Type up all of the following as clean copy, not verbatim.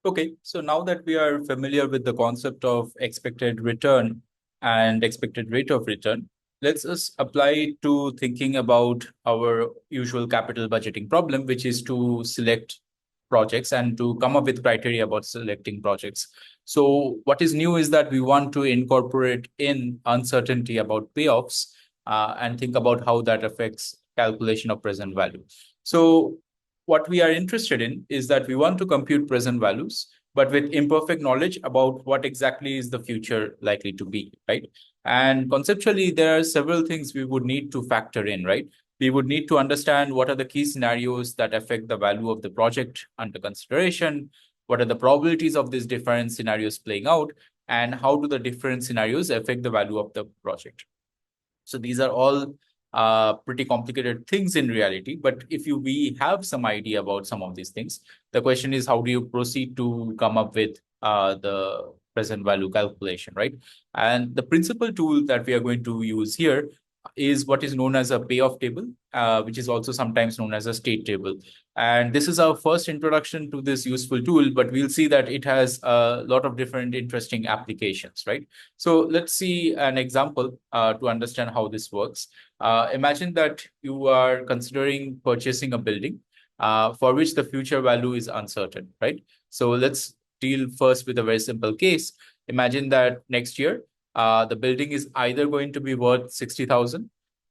Okay, so now that we are familiar with the concept of expected return and expected rate of return, let's just apply it to thinking about our usual capital budgeting problem, which is to select projects and to come up with criteria about selecting projects. So what is new is that we want to incorporate in uncertainty about payoffs and think about how that affects calculation of present value. So what we are interested in is that we want to compute present values, but with imperfect knowledge about what exactly is the future likely to be, right? And conceptually, there are several things we would need to factor in, right? We would need to understand what are the key scenarios that affect the value of the project under consideration, what are the probabilities of these different scenarios playing out, and how do the different scenarios affect the value of the project. So these are all pretty complicated things in reality. But if we have some idea about some of these things, the question is how do you proceed to come up with the present value calculation, right? And the principal tool that we are going to use here is what is known as a payoff table, which is also sometimes known as a state table. And this is our first introduction to this useful tool, but we'll see that it has a lot of different interesting applications, right? So let's see an example to understand how this works. Imagine that you are considering purchasing a building for which the future value is uncertain, right? So let's deal first with a very simple case. Imagine that next year, the building is either going to be worth 60,000,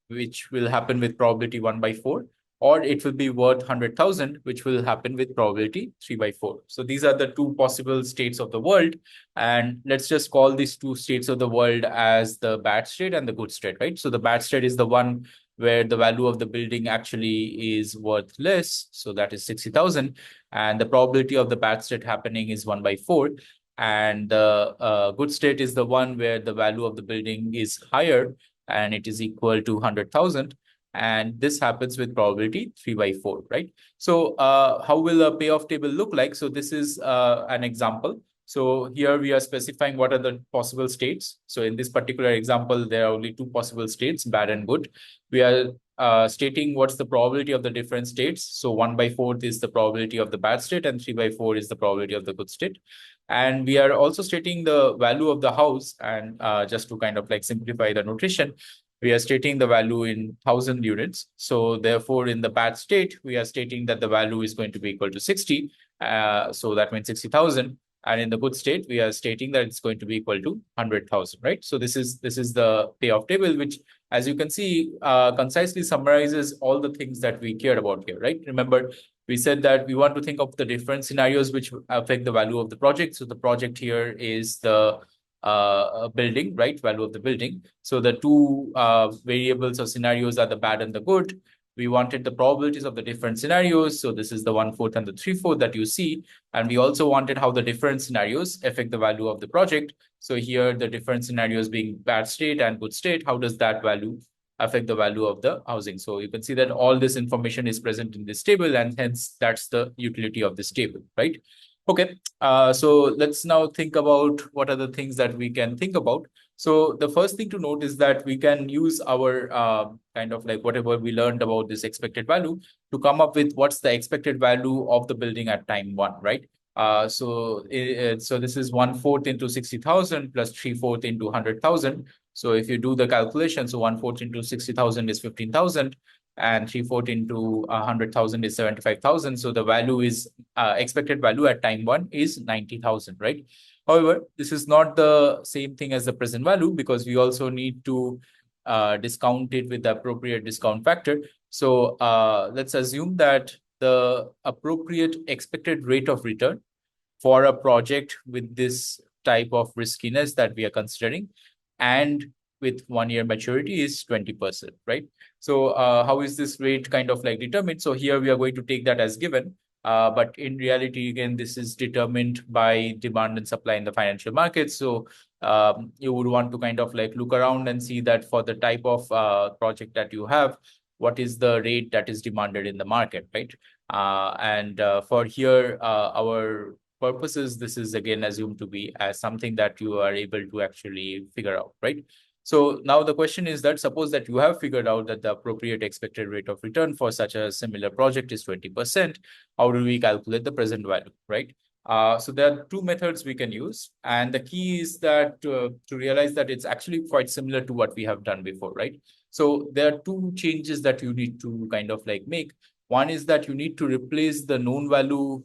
which will happen with probability 1/4, or it will be worth 100,000, which will happen with probability 3/4. So these are the two possible states of the world. And let's just call these two states of the world as the bad state and the good state, right? So the bad state is the one where the value of the building actually is worth less. So that is 60,000. And the probability of the bad state happening is 1/4. And the good state is the one where the value of the building is higher and it is equal to 100,000. And this happens with probability 3/4, right? So how will a payoff table look like? So this is an example. So here we are specifying what are the possible states. So in this particular example, there are only two possible states, bad and good. We are stating what's the probability of the different states. So 1/4 is the probability of the bad state and 3/4 is the probability of the good state. And we are also stating the value of the house. And just to kind of like simplify the notation, we are stating the value in 1,000 units. So therefore, in the bad state, we are stating that the value is going to be equal to 60. So that means 60,000. And in the good state, we are stating that it's going to be equal to 100,000, right? So this is the payoff table, which, as you can see, concisely summarizes all the things that we cared about here, right? Remember, we said that we want to think of the different scenarios which affect the value of the project. So the project here is the building, right? Value of the building. So the two variables or scenarios are the bad and the good. We wanted the probabilities of the different scenarios. So this is the 1/4 and the 3/4 that you see. And we also wanted how the different scenarios affect the value of the project. So here the different scenarios being bad state and good state, how does that value affect the value of the housing? So you can see that all this information is present in this table, and hence that's the utility of this table, right? Okay, so let's now think about what are the things that we can think about. So the first thing to note is that we can use our kind of like whatever we learned about this expected value to come up with what's the expected value of the building at time one, right? So this is 1/4 into 60,000 plus 3/4 into 100,000. So if you do the calculation, so 1/4 into 60,000 is 15,000 and 3/4 into 100,000 is 75,000. So the value is expected value at time one is 90,000, right? However, this is not the same thing as the present value because we also need to discount it with the appropriate discount factor. So let's assume that the appropriate expected rate of return for a project with this type of riskiness that we are considering and with 1 year maturity is 20%, right? So how is this rate kind of like determined? So here we are going to take that as given. But in reality, again, this is determined by demand and supply in the financial markets. So you would want to kind of like look around and see that for the type of project that you have, what is the rate that is demanded in the market, right? And for here, our purposes, this is again assumed to be as something that you are able to actually figure out, right? So now the question is that suppose that you have figured out that the appropriate expected rate of return for such a similar project is 20%. How do we calculate the present value, right? So there are two methods we can use. And the key is that to realize that it's actually quite similar to what we have done before, right? So there are two changes that you need to kind of like make. One is that you need to replace the known value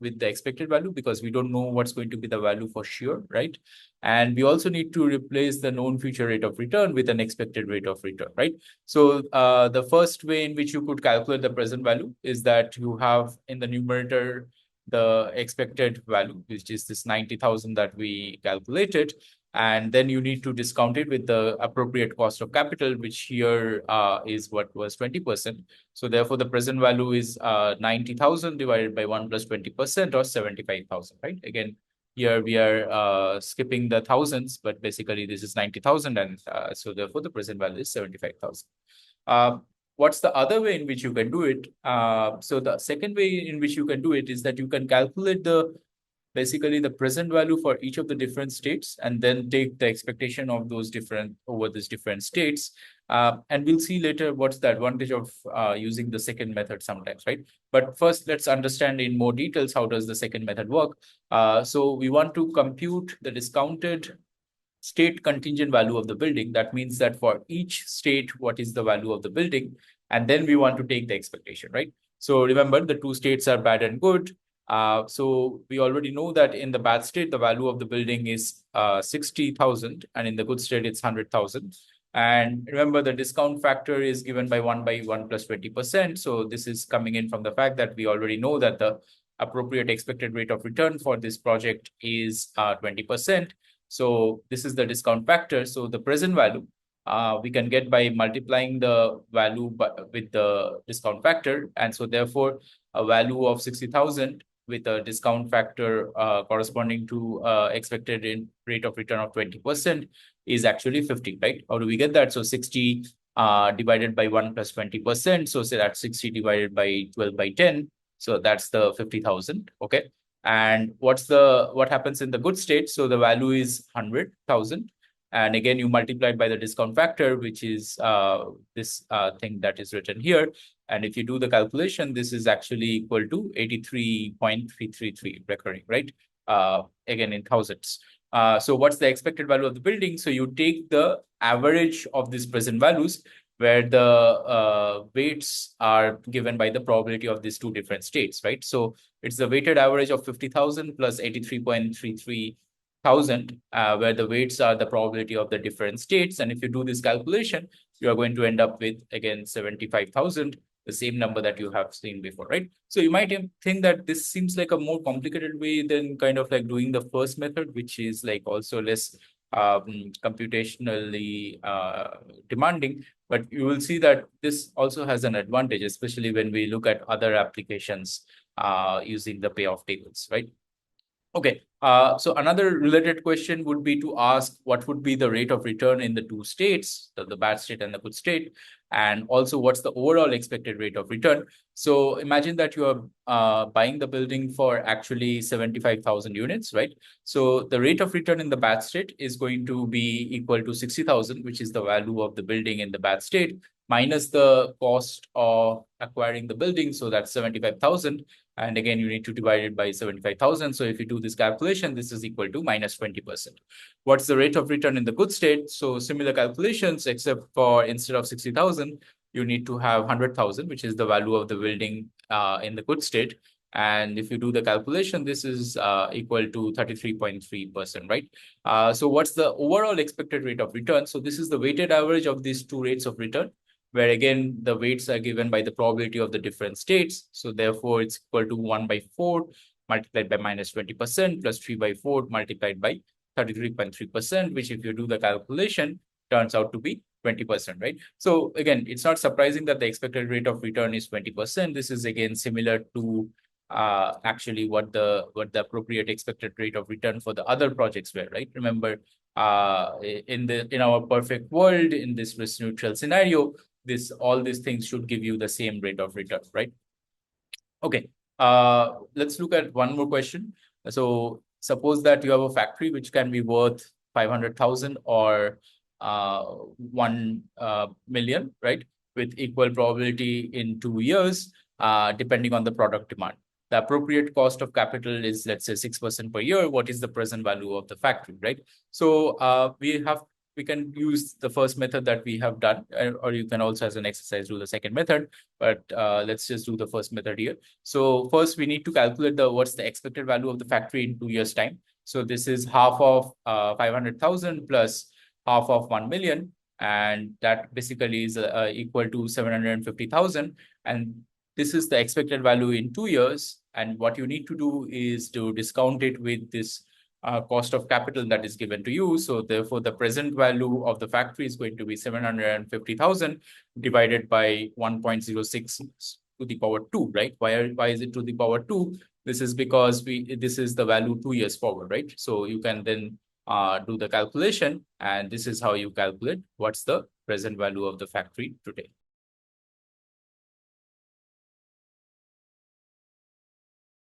with the expected value because we don't know what's going to be the value for sure, right? And we also need to replace the known future rate of return with an expected rate of return, right? So the first way in which you could calculate the present value is that you have in the numerator the expected value, which is this 90,000 that we calculated. And then you need to discount it with the appropriate cost of capital, which here is what was 20%. So therefore, the present value is 90,000 divided by 1 plus 20% or 75,000, right? Again, here we are skipping the thousands, but basically this is 90,000. And so therefore, the present value is 75,000. What's the other way in which you can do it? So the second way in which you can do it is that you can calculate basically the present value for each of the different states and then take the expectation of those different over these different states. And we'll see later what's the advantage of using the second method sometimes, right? But first, let's understand in more details how does the second method work. So we want to compute the discounted state contingent value of the building. That means that for each state, what is the value of the building? And then we want to take the expectation, right? So remember, the two states are bad and good. So we already know that in the bad state, the value of the building is 60,000, and in the good state, it's 100,000. And remember, the discount factor is given by 1 plus 20%. So this is coming in from the fact that we already know that the appropriate expected rate of return for this project is 20%. So this is the discount factor. So the present value we can get by multiplying the value with the discount factor. And so therefore, a value of 60,000 with a discount factor corresponding to expected rate of return of 20% is actually 50, right? How do we get that? So 60 divided by 1 plus 20%. So say that's 60 divided by 12 by 10. So that's the 50,000, okay? And what happens in the good state? So the value is 100,000. And again, you multiply it by the discount factor, which is this thing that is written here. And if you do the calculation, this is actually equal to 83.333 recurring, right? Again, in thousands. So what's the expected value of the building? So you take the average of these present values where the weights are given by the probability of these two different states, right? So it's the weighted average of 50,000 plus 83.33 thousand, where the weights are the probability of the different states. And if you do this calculation, you are going to end up with, again, 75,000, the same number that you have seen before, right? So you might think that this seems like a more complicated way than kind of like doing the first method, which is like also less computationally demanding. But you will see that this also has an advantage, especially when we look at other applications using the payoff tables, right? Okay, so another related question would be to ask what would be the rate of return in the two states, the bad state and the good state, and also what's the overall expected rate of return. So imagine that you are buying the building for actually 75,000 units, right? So the rate of return in the bad state is going to be equal to 60,000, which is the value of the building in the bad state, minus the cost of acquiring the building. So that's 75,000. And again, you need to divide it by 75,000. So if you do this calculation, this is equal to minus 20%. What's the rate of return in the good state? So similar calculations, except for instead of 60,000, you need to have 100,000, which is the value of the building in the good state. And if you do the calculation, this is equal to 33.3%, right? So what's the overall expected rate of return? So this is the weighted average of these two rates of return, where again, the weights are given by the probability of the different states. So therefore, it's equal to 1 by 4 multiplied by minus 20% plus 3 by 4 multiplied by 33.3%, which if you do the calculation, turns out to be 20%, right? So again, it's not surprising that the expected rate of return is 20%. This is again similar to actually what the appropriate expected rate of return for the other projects were, right? Remember, in our perfect world, in this risk neutral scenario, all these things should give you the same rate of return, right? Okay, let's look at one more question. So suppose that you have a factory which can be worth 500,000 or 1 million, right? With equal probability in 2 years, depending on the product demand. the appropriate cost of capital is, let's say, 6% per year. What is the present value of the factory, right? So we can use the first method that we have done, or you can also, as an exercise, do the second method. But let's just do the first method here. So first, we need to calculate what's the expected value of the factory in 2 years' time. So this is half of 500,000 plus half of 1 million. And that basically is equal to 750,000. And this is the expected value in 2 years. And what you need to do is to discount it with this cost of capital that is given to you. So therefore, the present value of the factory is going to be 750,000 divided by 1.06 to the power 2, right? Why is it to the power 2? This is because this is the value 2 years forward, right? So you can then do the calculation, and this is how you calculate what's the present value of the factory today.